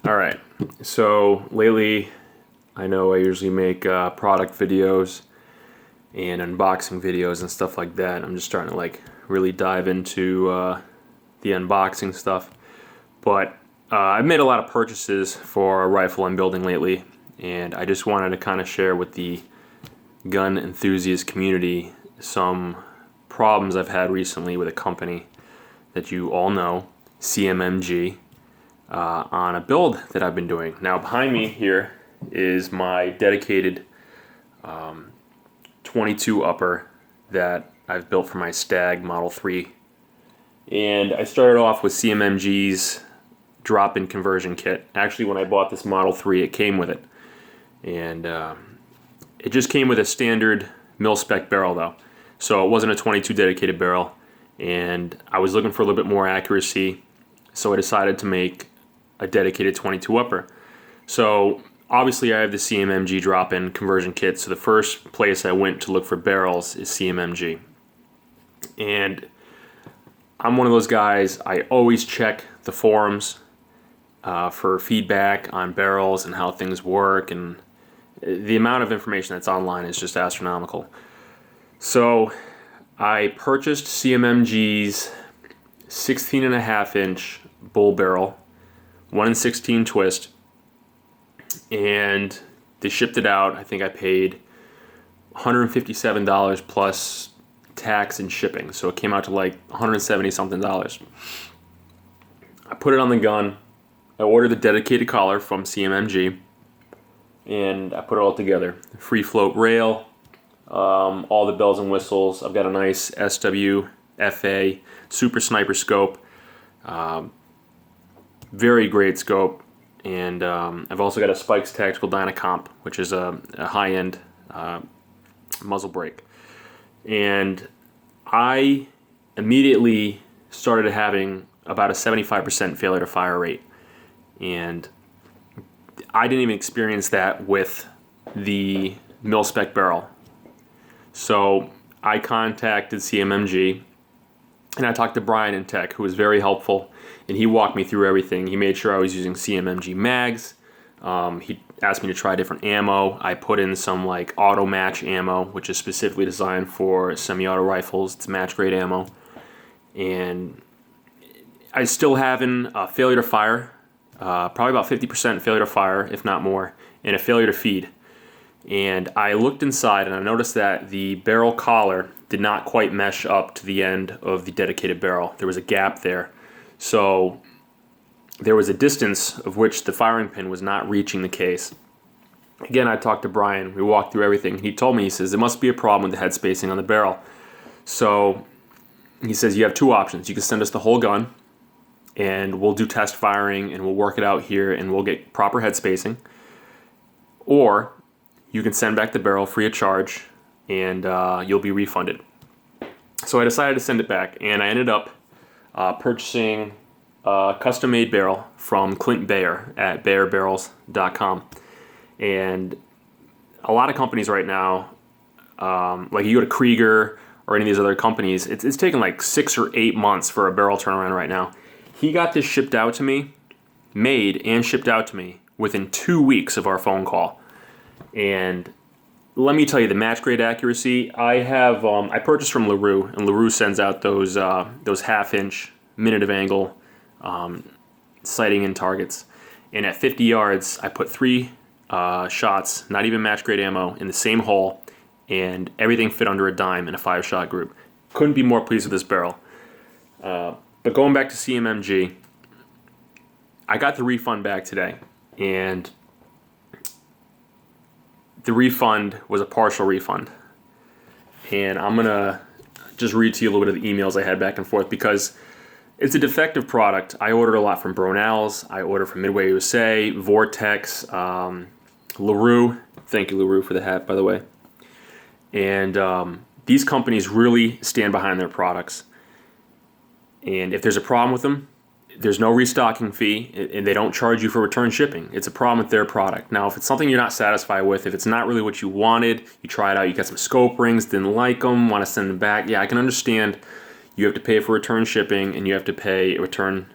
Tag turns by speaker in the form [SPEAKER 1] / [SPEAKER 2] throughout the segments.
[SPEAKER 1] Alright, so lately I know I usually make product videos and unboxing videos and stuff like that. I'm just starting to really dive into the unboxing stuff. But I've made a lot of purchases for a rifle I'm building lately, and I just wanted to kind of share with the gun enthusiast community some problems I've had recently with a company that you all know, CMMG. On a build that I've been doing. Now behind me here is my dedicated 22 upper that I've built for my Stag Model 3. And I started off with CMMG's drop-in conversion kit. Actually, when I bought this Model 3, it came with it. And it just came with a standard mil-spec barrel though. So it wasn't a 22 dedicated barrel. And I was looking for a little bit more accuracy, so I decided to make a dedicated 22 upper. So obviously I have the CMMG drop-in conversion kit, so the first place I went to look for barrels is CMMG. And I'm one of those guys, I always check the forums for feedback on barrels and how things work, and the amount of information that's online is just astronomical. So I purchased CMMG's 16.5 inch bull barrel, 1 in 16 twist, and they shipped it out. I think I paid $157 plus tax and shipping, so it came out to like 170 something dollars. I put it on the gun. I ordered the dedicated collar from CMMG, and I put it all together. Free float rail, all the bells and whistles. I've got a nice SWFA super sniper scope. Very great scope, and I've also got a Spikes Tactical Dynacomp, which is a high-end muzzle brake. And I immediately started having about a 75% failure to fire rate, and I didn't even experience that with the mil-spec barrel. So I contacted CMMG, and I talked to Brian in tech, who was very helpful, and he walked me through everything. He made sure I was using CMMG mags. He asked me to try different ammo. I put in some auto match ammo, which is specifically designed for semi-auto rifles. It's match grade ammo. And I still having a failure to fire, probably about 50% failure to fire, if not more, and a failure to feed. And I looked inside and I noticed that the barrel collar did not quite mesh up to the end of the dedicated barrel. There was a gap there. So there was a distance of which the firing pin was not reaching the case. Again, I talked to Brian. We walked through everything. He told me, he says, there must be a problem with the head spacing on the barrel. So he says, you have two options. You can send us the whole gun, and we'll do test firing, and we'll work it out here, and we'll get proper head spacing. Or you can send back the barrel free of charge, and you'll be refunded. So I decided to send it back, and I ended up purchasing a custom-made barrel from Clint Bayer at BayerBarrels.com. And a lot of companies right now, like you go to Krieger or any of these other companies, it's taking like 6 or 8 months for a barrel turnaround right now. He got this shipped out to me, made and shipped out to me within 2 weeks of our phone call. And let me tell you, the match grade accuracy, I purchased from LaRue, and LaRue sends out those half-inch minute of angle sighting in targets. And at 50 yards, I put 3 shots, not even match grade ammo, in the same hole, and everything fit under a dime in a 5-shot group. Couldn't be more pleased with this barrel. But going back to CMMG, I got the refund back today, and the refund was a partial refund. And I'm going to just read to you a little bit of the emails I had back and forth, because it's a defective product. I ordered a lot from Bronell's. I ordered from Midway USA, Vortex, LaRue. Thank you, LaRue, for the hat, by the way. And these companies really stand behind their products. And if there's a problem with them, there's no restocking fee, and they don't charge you for return shipping. It's a problem with their product. Now, if it's something you're not satisfied with, if it's not really what you wanted, you try it out, you got some scope rings, didn't like them, want to send them back, yeah, I can understand. You have to pay for return shipping, and you have to pay a return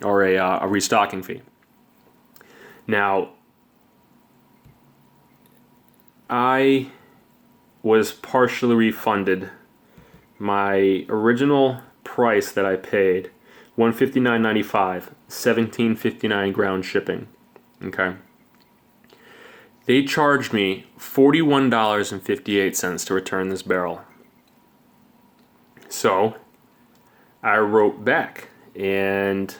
[SPEAKER 1] or a restocking fee. Now, I was partially refunded my original price that I paid, $159.95, $17.59 ground shipping. Okay. They charged me $41.58 to return this barrel. So I wrote back and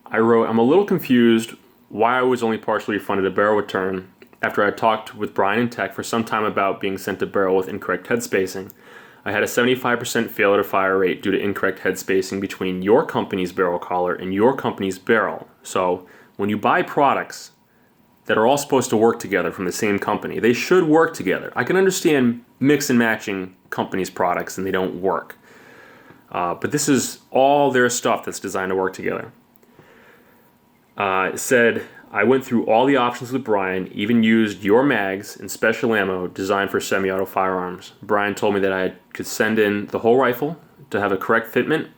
[SPEAKER 1] I'm a little confused why I was only partially refunded a barrel return after I talked with Brian and Tech for some time about being sent a barrel with incorrect head spacing. I had a 75% failure to fire rate due to incorrect head spacing between your company's barrel collar and your company's barrel. So when you buy products that are all supposed to work together from the same company, they should work together. I can understand mix and matching companies' products and they don't work. But this is all their stuff that's designed to work together. It said, I went through all the options with Brian, even used your mags and special ammo designed for semi-auto firearms. Brian told me that I could send in the whole rifle to have a correct fitment,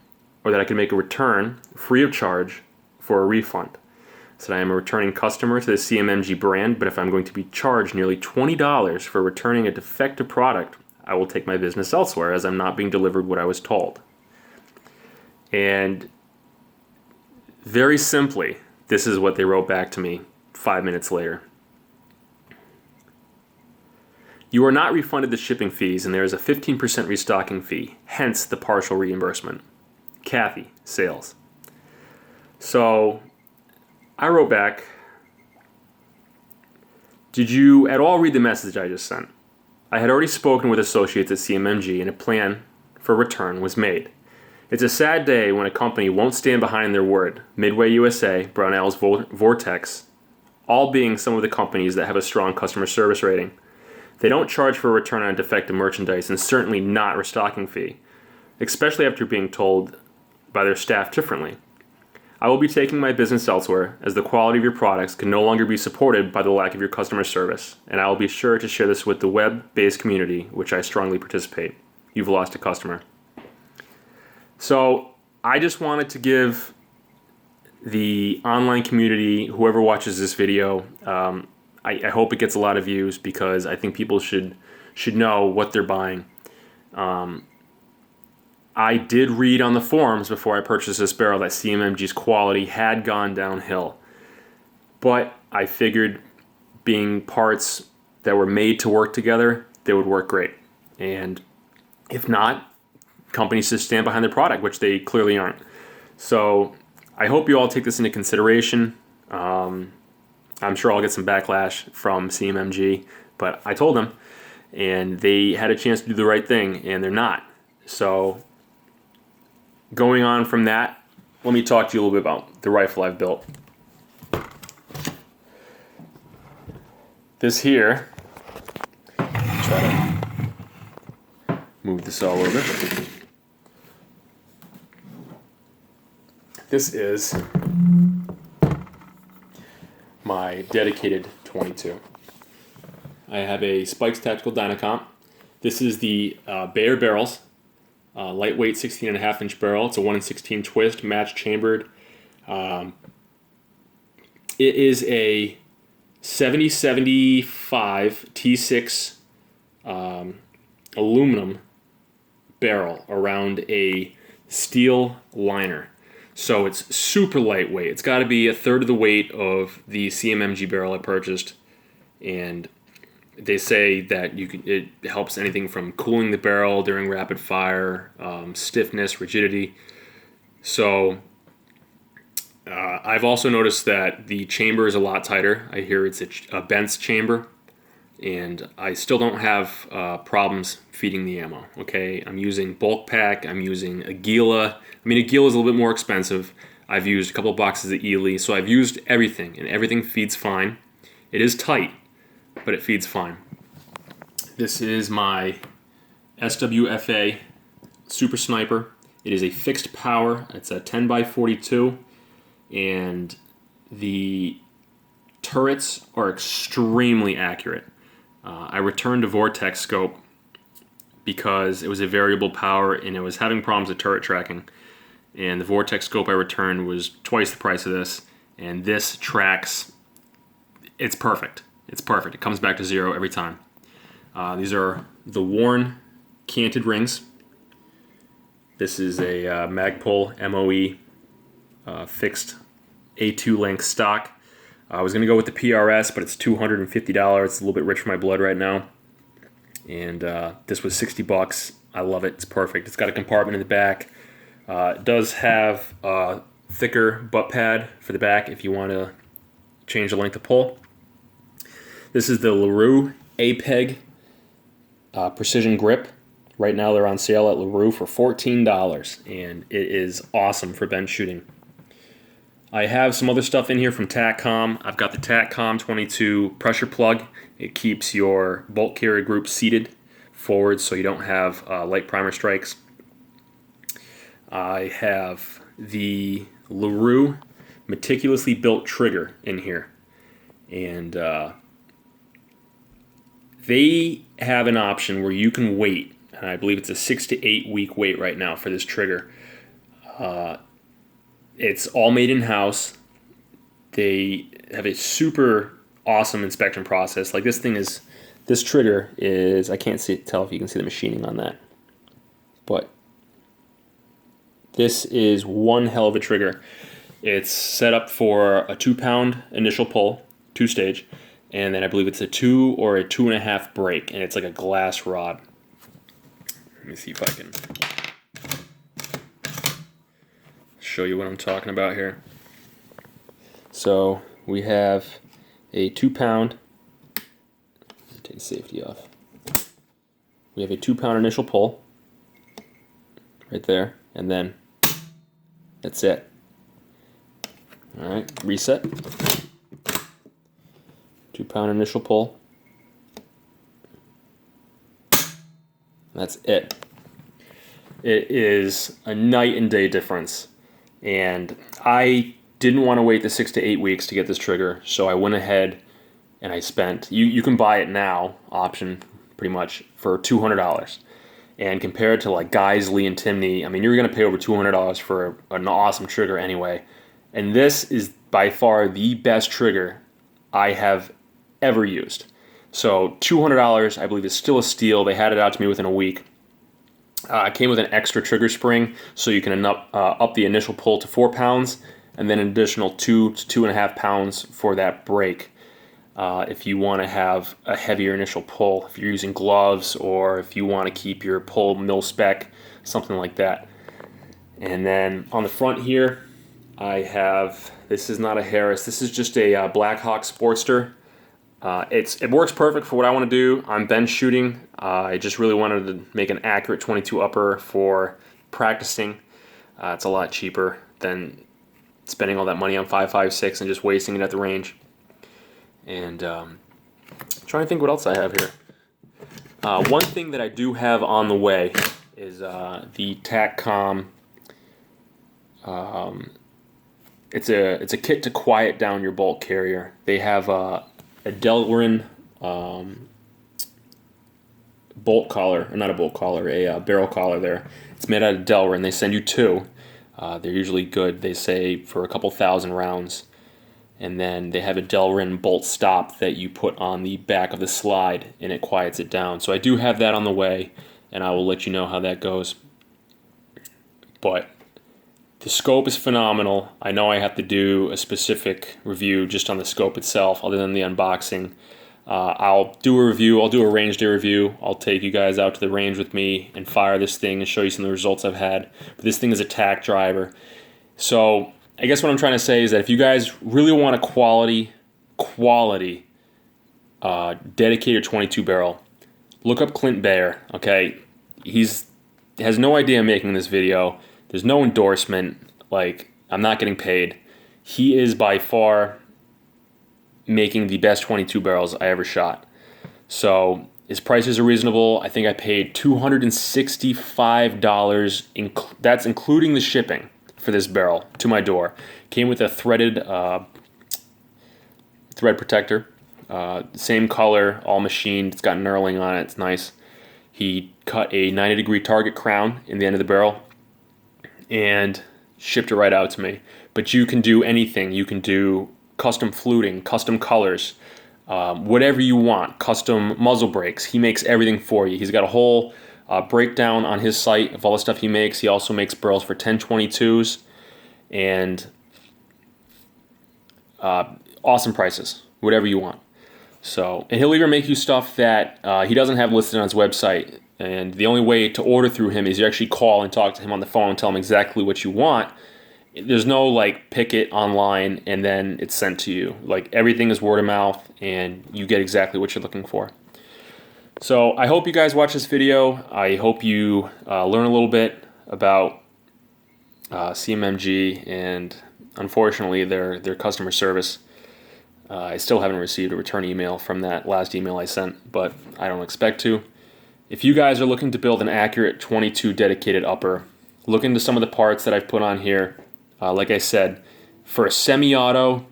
[SPEAKER 1] or that I could make a return free of charge for a refund. Said I am a returning customer to the CMMG brand, but if I'm going to be charged nearly $20 for returning a defective product, I will take my business elsewhere as I'm not being delivered what I was told. And very simply, this is what they wrote back to me 5 minutes later. You are not refunded the shipping fees and there is a 15% restocking fee, hence the partial reimbursement. Kathy, sales. So I wrote back, did you at all read the message I just sent? I had already spoken with associates at CMMG and a plan for return was made. It's a sad day when a company won't stand behind their word. Midway USA, Brownell's Vortex, all being some of the companies that have a strong customer service rating. They don't charge for a return on defective merchandise and certainly not restocking fee, especially after being told by their staff differently. I will be taking my business elsewhere as the quality of your products can no longer be supported by the lack of your customer service, and I will be sure to share this with the web-based community, which I strongly participate. You've lost a customer. So I just wanted to give the online community, whoever watches this video, I hope it gets a lot of views because I think people should know what they're buying. I did read on the forums before I purchased this barrel that CMMG's quality had gone downhill. But I figured being parts that were made to work together, they would work great. And if not, companies just stand behind their product, which they clearly aren't. So I hope you all take this into consideration. I'm sure I'll get some backlash from CMMG, but I told them, and they had a chance to do the right thing, and they're not. So going on from that, let me talk to you a little bit about the rifle I've built. This here, try to move this all over. This is my dedicated 22. I have a Spikes Tactical Dynacomp. This is the Bayer barrels, lightweight 16.5-inch barrel. It's a 1 in 16 twist, match chambered. It is a 7075 T6 aluminum barrel around a steel liner. So it's super lightweight. It's got to be a third of the weight of the CMMG barrel I purchased, and they say that it helps anything from cooling the barrel during rapid fire, stiffness, rigidity. So I've also noticed that the chamber is a lot tighter. I hear it's a Bent's chamber, and I still don't have problems feeding the ammo. Okay, I'm using bulk pack. I'm using Aguila. I mean, Aguila is a little bit more expensive. I've used a couple of boxes of Ely, so I've used everything, and everything feeds fine. It is tight, but it feeds fine. This is my SWFA Super Sniper. It is a fixed power. It's a 10x42, and the turrets are extremely accurate. I returned a Vortex scope because it was a variable power and it was having problems with turret tracking. And the Vortex scope I returned was twice the price of this, and this tracks. It's perfect. It's perfect. It comes back to 0 every time. These are the worn canted rings. This is a Magpul MOE fixed A2 length stock. I was going to go with the PRS, but it's $250. It's a little bit rich for my blood right now. And this was $60. I love it. It's perfect. It's got a compartment in the back. It does have a thicker butt pad for the back if you want to change the length of pull. This is the LaRue A-Peg Precision Grip. Right now they're on sale at LaRue for $14, and it is awesome for bench shooting. I have some other stuff in here from TACCOM. I've got the TACCOM 22 pressure plug. It keeps your bolt carrier group seated forward so you don't have light primer strikes. I have the LaRue meticulously built trigger in here, and they have an option where you can wait. I believe it's a 6 to 8 week wait right now for this trigger. It's all made in-house. They have a super awesome inspection process. Like this trigger is, I can't tell if you can see the machining on that, but this is one hell of a trigger. It's set up for a 2-pound initial pull, 2-stage, and then I believe it's a 2 or a 2.5 break, and it's like a glass rod. Let me see if I can show you what I'm talking about here. So we have a 2-pound, take the safety off. We have a 2-pound initial pull right there, and then that's it. All right, reset. 2-pound initial pull. That's it. It is a night and day difference. And I didn't want to wait the 6 to 8 weeks to get this trigger, so I went ahead and I spent, you can buy it now, option pretty much, for $200. And compared to like Geisley and Timney, I mean, you're going to pay over $200 for an awesome trigger anyway. And this is by far the best trigger I have ever used. So $200, I believe, is still a steal. They had it out to me within a week. It came with an extra trigger spring, so you can up the initial pull to 4 pounds, and then an additional 2 to 2.5 pounds for that break. If you want to have a heavier initial pull, if you're using gloves, or if you want to keep your pull mil-spec, something like that. And then on the front here, I have, this is not a Harris, this is just a Blackhawk Sportster. It works perfect for what I want to do. I'm bench shooting. I just really wanted to make an accurate 22 upper for practicing. It's a lot cheaper than spending all that money on 5.56 and just wasting it at the range. And trying to think what else I have here. One thing that I do have on the way is the TACCOM. It's a kit to quiet down your bolt carrier. They have a Delrin bolt collar, or not a bolt collar, a barrel collar there. It's made out of Delrin. They send you 2. They're usually good. They say for a couple thousand rounds. And then they have a Delrin bolt stop that you put on the back of the slide, and it quiets it down. So I do have that on the way, and I will let you know how that goes. But the scope is phenomenal. I know I have to do a specific review just on the scope itself, other than the unboxing. I'll do a review. I'll do a range day review. I'll take you guys out to the range with me and fire this thing and show you some of the results I've had. But this thing is a tack driver. So I guess what I'm trying to say is that if you guys really want a quality dedicated 22 barrel, look up Clint Bayer. Okay, has no idea I'm making this video. There's no endorsement. Like, I'm not getting paid. He is by far making the best 22 barrels I ever shot. So his prices are reasonable. I think I paid $265. That's including the shipping for this barrel to my door. Came with a threaded thread protector. Same color, all machined. It's got knurling on it. It's nice. He cut a 90-degree target crown in the end of the barrel and shipped it right out to me. but you can do anything. You can do custom fluting, custom colors, whatever you want, custom muzzle brakes. He makes everything for you. He's got a whole breakdown on his site of all the stuff he makes. He also makes burls for 1022s and awesome prices, whatever you want. So, and he'll even make you stuff that he doesn't have listed on his website. And the only way to order through him is you actually call and talk to him on the phone and tell him exactly what you want. There's no like pick it online and then it's sent to you. Like everything is word of mouth and you get exactly what you're looking for. So I hope you guys watch this video. I hope you learn a little bit about CMMG and unfortunately their customer service. I still haven't received a return email from that last email I sent, but I don't expect to. If you guys are looking to build an accurate 22 dedicated upper, look into some of the parts that I've put on here. Like I said, for a semi-auto,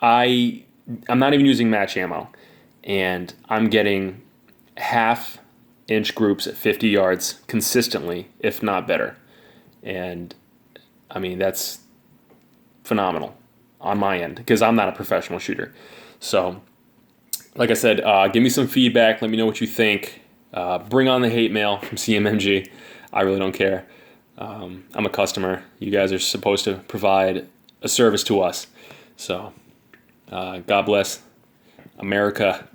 [SPEAKER 1] I'm not even using match ammo, and I'm getting half-inch groups at 50 yards consistently, if not better. And I mean, that's phenomenal on my end because I'm not a professional shooter. So, like I said, give me some feedback. Let me know what you think. Bring on the hate mail from CMMG. I really don't care. I'm a customer. You guys are supposed to provide a service to us. So, God bless America.